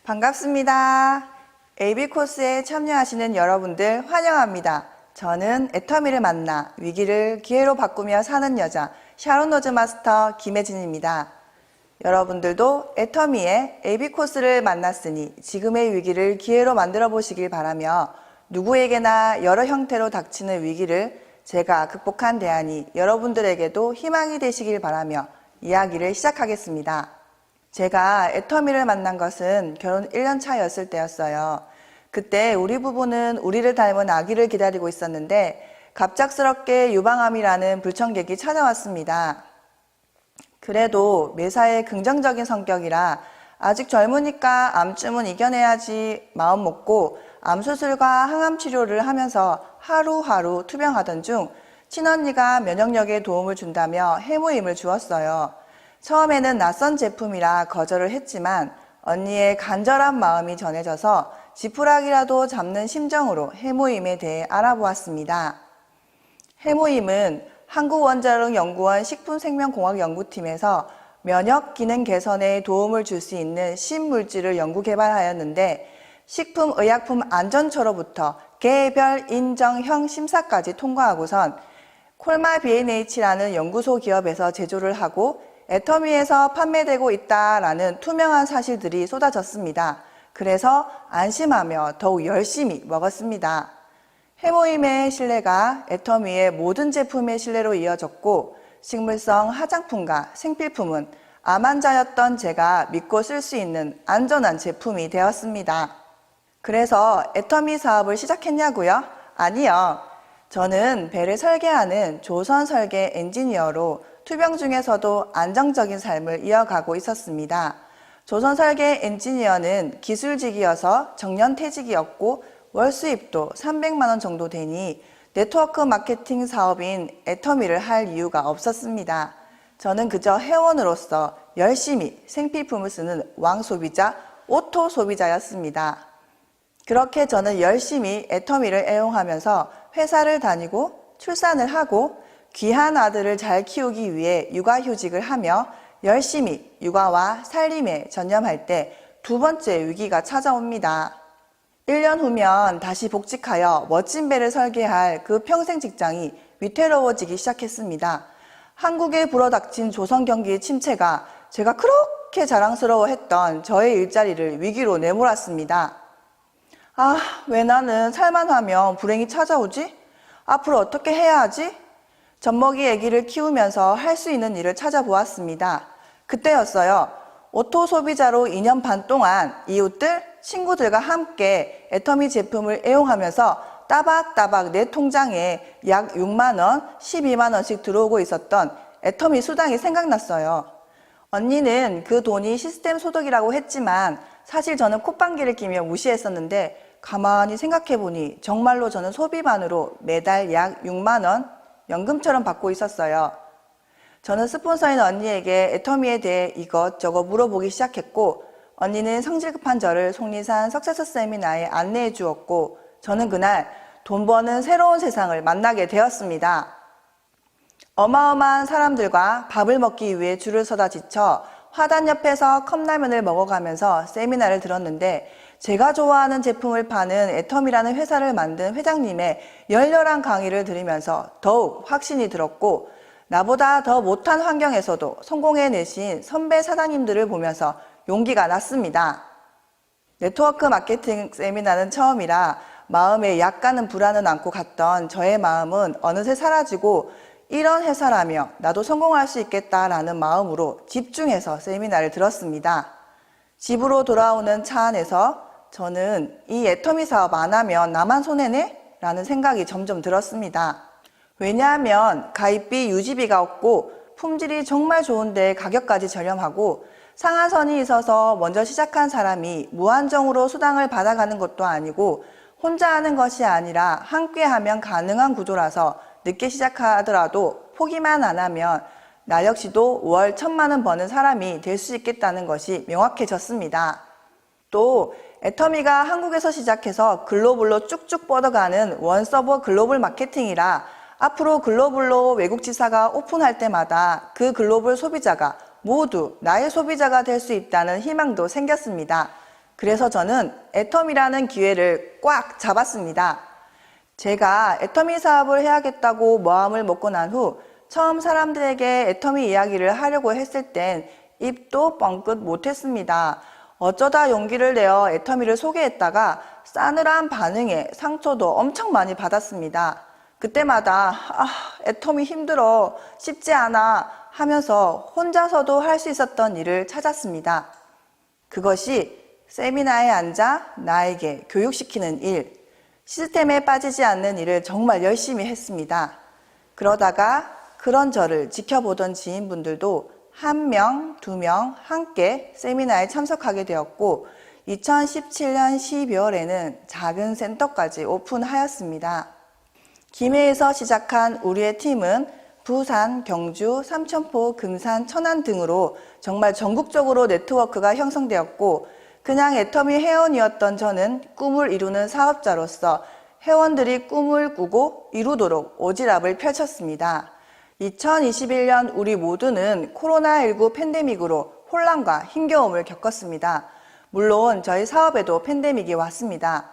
반갑습니다. AB코스에 참여하시는 여러분들 환영합니다. 저는 애터미를 만나 위기를 기회로 바꾸며 사는 여자 샤론 로즈 마스터 김혜진입니다. 여러분들도 애터미의 AB코스를 만났으니 지금의 위기를 기회로 만들어 보시길 바라며 누구에게나 여러 형태로 닥치는 위기를 제가 극복한 대안이 여러분들에게도 희망이 되시길 바라며 이야기를 시작하겠습니다. 제가 애터미를 만난 것은 결혼 1년 차였을 때였어요. 그때 우리 부부는 우리를 닮은 아기를 기다리고 있었는데 갑작스럽게 유방암이라는 불청객이 찾아왔습니다. 그래도 매사에 긍정적인 성격이라 아직 젊으니까 암쯤은 이겨내야지 마음 먹고 암수술과 항암 치료를 하면서 하루하루 투병하던 중 친언니가 면역력에 도움을 준다며 해모임을 주었어요. 처음에는 낯선 제품이라 거절을 했지만 언니의 간절한 마음이 전해져서 지푸라기라도 잡는 심정으로 해모임에 대해 알아보았습니다. 해모임은 한국원자력연구원 식품생명공학연구팀에서 면역 기능 개선에 도움을 줄 수 있는 신물질을 연구 개발하였는데 식품의약품 안전처로부터 개별 인정형 심사까지 통과하고선 콜마 B&H라는 연구소 기업에서 제조를 하고 애터미에서 판매되고 있다라는 투명한 사실들이 쏟아졌습니다. 그래서 안심하며 더욱 열심히 먹었습니다. 해모임의 신뢰가 애터미의 모든 제품의 신뢰로 이어졌고 식물성 화장품과 생필품은 암 환자였던 제가 믿고 쓸 수 있는 안전한 제품이 되었습니다. 그래서 애터미 사업을 시작했냐고요? 아니요. 저는 배를 설계하는 조선 설계 엔지니어로 투병 중에서도 안정적인 삶을 이어가고 있었습니다. 조선 설계 엔지니어는 기술직이어서 정년퇴직이었고 월 수입도 300만 원 정도 되니 네트워크 마케팅 사업인 애터미를 할 이유가 없었습니다. 저는 그저 회원으로서 열심히 생필품을 쓰는 왕소비자, 오토 소비자였습니다. 그렇게 저는 열심히 애터미를 애용하면서 회사를 다니고 출산을 하고 귀한 아들을 잘 키우기 위해 육아휴직을 하며 열심히 육아와 살림에 전념할 때 두 번째 위기가 찾아옵니다. 1년 후면 다시 복직하여 멋진 배를 설계할 그 평생 직장이 위태로워지기 시작했습니다. 한국에 불어닥친 조선 경기의 침체가 제가 그렇게 자랑스러워했던 저의 일자리를 위기로 내몰았습니다. 왜 나는 살만 하면 불행이 찾아오지? 앞으로 어떻게 해야 하지? 젖먹이 아기를 키우면서 할 수 있는 일을 찾아보았습니다. 그때였어요. 오토 소비자로 2년 반 동안 이웃들, 친구들과 함께 애터미 제품을 애용하면서 따박따박 내 통장에 약 6만 원, 12만 원씩 들어오고 있었던 애터미 수당이 생각났어요. 언니는 그 돈이 시스템 소득이라고 했지만 사실 저는 콧방귀를 끼며 무시했었는데 가만히 생각해보니 정말로 저는 소비만으로 매달 약 6만 원 연금처럼 받고 있었어요. 저는 스폰서인 언니에게 애터미에 대해 이것저것 물어보기 시작했고 언니는 성질 급한 저를 속리산 석세서 세미나에 안내해 주었고 저는 그날 돈 버는 새로운 세상을 만나게 되었습니다. 어마어마한 사람들과 밥을 먹기 위해 줄을 서다 지쳐 화단 옆에서 컵라면을 먹어가면서 세미나를 들었는데 제가 좋아하는 제품을 파는 애터미라는 회사를 만든 회장님의 열렬한 강의를 들으면서 더욱 확신이 들었고 나보다 더 못한 환경에서도 성공해내신 선배 사장님들을 보면서 용기가 났습니다. 네트워크 마케팅 세미나는 처음이라 마음에 약간은 불안은 안고 갔던 저의 마음은 어느새 사라지고 이런 회사라며 나도 성공할 수 있겠다라는 마음으로 집중해서 세미나를 들었습니다. 집으로 돌아오는 차 안에서 저는 이 애터미 사업 안 하면 나만 손해네? 라는 생각이 점점 들었습니다. 왜냐하면 가입비 유지비가 없고 품질이 정말 좋은데 가격까지 저렴하고 상한선이 있어서 먼저 시작한 사람이 무한정으로 수당을 받아가는 것도 아니고 혼자 하는 것이 아니라 함께 하면 가능한 구조라서 늦게 시작하더라도 포기만 안 하면 나 역시도 월 1,000만 원 버는 사람이 될 수 있겠다는 것이 명확해졌습니다. 또 애터미가 한국에서 시작해서 글로벌로 쭉쭉 뻗어가는 원서버 글로벌 마케팅이라 앞으로 글로벌로 외국 지사가 오픈할 때마다 그 글로벌 소비자가 모두 나의 소비자가 될 수 있다는 희망도 생겼습니다. 그래서 저는 애터미라는 기회를 꽉 잡았습니다. 제가 애터미 사업을 해야겠다고 마음을 먹고 난 후 처음 사람들에게 애터미 이야기를 하려고 했을 땐 입도 뻥끗 못했습니다. 어쩌다 용기를 내어 애터미를 소개했다가 싸늘한 반응에 상처도 엄청 많이 받았습니다. 그때마다 애터미 힘들어, 쉽지 않아 하면서 혼자서도 할 수 있었던 일을 찾았습니다. 그것이 세미나에 앉아 나에게 교육시키는 일, 시스템에 빠지지 않는 일을 정말 열심히 했습니다. 그러다가 그런 저를 지켜보던 지인분들도 1명, 2명 함께 세미나에 참석하게 되었고 2017년 12월에는 작은 센터까지 오픈하였습니다. 김해에서 시작한 우리의 팀은 부산, 경주, 삼천포, 금산, 천안 등으로 정말 전국적으로 네트워크가 형성되었고 그냥 애터미 회원이었던 저는 꿈을 이루는 사업자로서 회원들이 꿈을 꾸고 이루도록 오지랖을 펼쳤습니다. 2021년 우리 모두는 코로나19 팬데믹으로 혼란과 힘겨움을 겪었습니다. 물론 저희 사업에도 팬데믹이 왔습니다.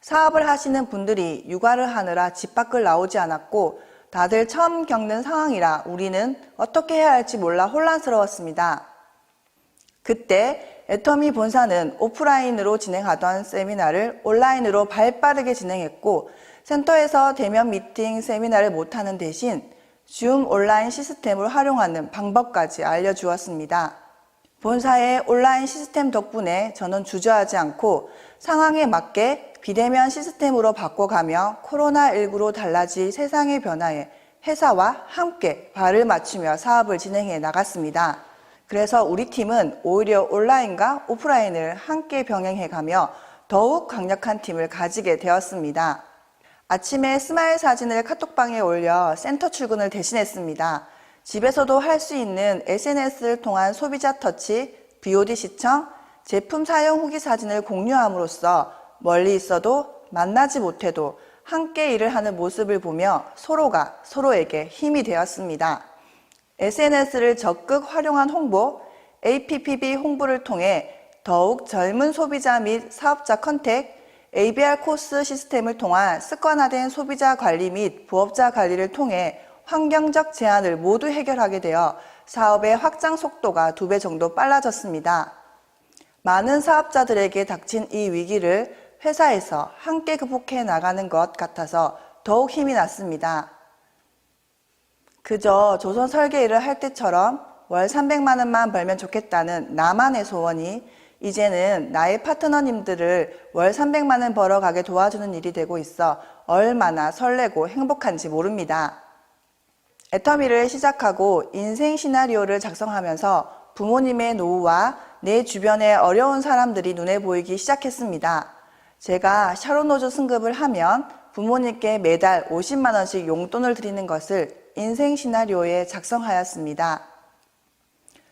사업을 하시는 분들이 육아를 하느라 집 밖을 나오지 않았고 다들 처음 겪는 상황이라 우리는 어떻게 해야 할지 몰라 혼란스러웠습니다. 그때 애터미 본사는 오프라인으로 진행하던 세미나를 온라인으로 발빠르게 진행했고 센터에서 대면 미팅 세미나를 못하는 대신 줌 온라인 시스템을 활용하는 방법까지 알려주었습니다. 본사의 온라인 시스템 덕분에 저는 주저하지 않고 상황에 맞게 비대면 시스템으로 바꿔가며 코로나19로 달라질 세상의 변화에 회사와 함께 발을 맞추며 사업을 진행해 나갔습니다. 그래서 우리 팀은 오히려 온라인과 오프라인을 함께 병행해가며 더욱 강력한 팀을 가지게 되었습니다. 아침에 스마일 사진을 카톡방에 올려 센터 출근을 대신했습니다. 집에서도 할 수 있는 SNS를 통한 소비자 터치, BOD 시청, 제품 사용 후기 사진을 공유함으로써 멀리 있어도 만나지 못해도 함께 일을 하는 모습을 보며 서로가 서로에게 힘이 되었습니다. SNS를 적극 활용한 홍보, APPB 홍보를 통해 더욱 젊은 소비자 및 사업자 컨택, ABR 코스 시스템을 통한 습관화된 소비자 관리 및 부업자 관리를 통해 환경적 제한을 모두 해결하게 되어 사업의 확장 속도가 2배 정도 빨라졌습니다. 많은 사업자들에게 닥친 이 위기를 회사에서 함께 극복해 나가는 것 같아서 더욱 힘이 났습니다. 그저 조선 설계 일을 할 때처럼 월 300만 원만 벌면 좋겠다는 나만의 소원이 이제는 나의 파트너님들을 월 300만 원 벌어가게 도와주는 일이 되고 있어 얼마나 설레고 행복한지 모릅니다. 애터미를 시작하고 인생 시나리오를 작성하면서 부모님의 노후와 내 주변의 어려운 사람들이 눈에 보이기 시작했습니다. 제가 샤론노즈 승급을 하면 부모님께 매달 50만 원씩 용돈을 드리는 것을 인생 시나리오에 작성하였습니다.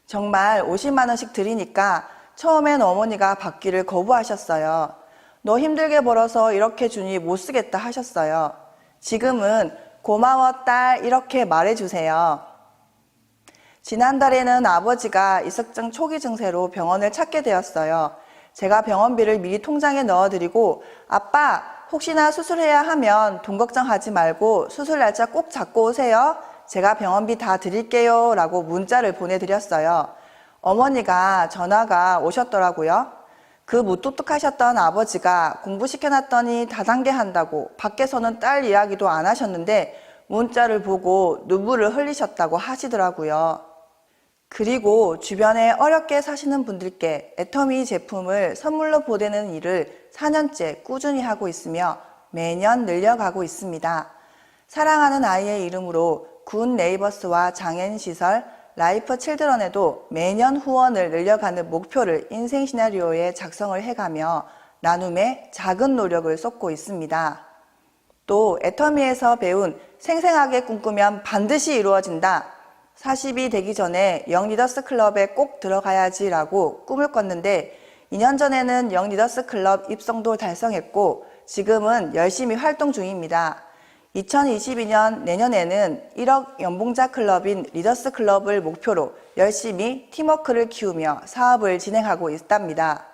정말 50만 원씩 드리니까 처음엔 어머니가 받기를 거부하셨어요. 너 힘들게 벌어서 이렇게 주니 못 쓰겠다 하셨어요. 지금은 고마워 딸 이렇게 말해주세요. 지난달에는 아버지가 이석증 초기 증세로 병원을 찾게 되었어요. 제가 병원비를 미리 통장에 넣어드리고 아빠 혹시나 수술해야 하면 돈 걱정하지 말고 수술 날짜 꼭 잡고 오세요. 제가 병원비 다 드릴게요 라고 문자를 보내드렸어요. 어머니가 전화가 오셨더라고요. 그 무뚝뚝하셨던 아버지가 공부시켜놨더니 다단계 한다고 밖에서는 딸 이야기도 안 하셨는데 문자를 보고 눈물을 흘리셨다고 하시더라고요. 그리고 주변에 어렵게 사시는 분들께 애터미 제품을 선물로 보내는 일을 4년째 꾸준히 하고 있으며 매년 늘려가고 있습니다. 사랑하는 아이의 이름으로 군 네이버스와 장애인시설, 라이프 칠드런에도 매년 후원을 늘려가는 목표를 인생 시나리오에 작성을 해가며 나눔에 작은 노력을 쏟고 있습니다. 또 애터미에서 배운 생생하게 꿈꾸면 반드시 이루어진다. 40이 되기 전에 영 리더스 클럽에 꼭 들어가야지 라고 꿈을 꿨는데 2년 전에는 영 리더스 클럽 입성도 달성했고 지금은 열심히 활동 중입니다. 2022년 내년에는 1억 연봉자 클럽인 리더스 클럽을 목표로 열심히 팀워크를 키우며 사업을 진행하고 있답니다.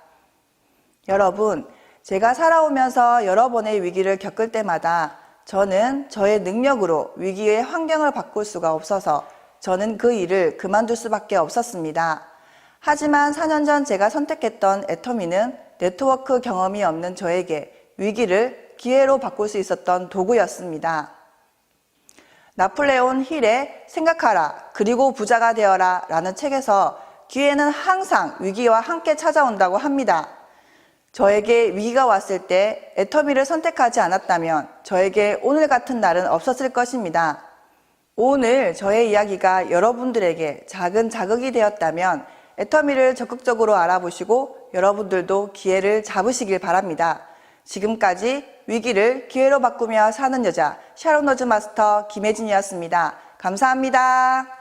여러분, 제가 살아오면서 여러 번의 위기를 겪을 때마다 저는 저의 능력으로 위기의 환경을 바꿀 수가 없어서 저는 그 일을 그만둘 수밖에 없었습니다. 하지만 4년 전 제가 선택했던 애터미는 네트워크 경험이 없는 저에게 위기를 기회로 바꿀 수 있었던 도구였습니다. 나폴레온 힐의 생각하라 그리고 부자가 되어라 라는 책에서 기회는 항상 위기와 함께 찾아온다고 합니다. 저에게 위기가 왔을 때 애터미를 선택하지 않았다면 저에게 오늘 같은 날은 없었을 것입니다. 오늘 저의 이야기가 여러분들에게 작은 자극이 되었다면 애터미를 적극적으로 알아보시고 여러분들도 기회를 잡으시길 바랍니다. 지금까지 위기를 기회로 바꾸며 사는 여자 샤론 로즈 마스터 김혜진이었습니다. 감사합니다.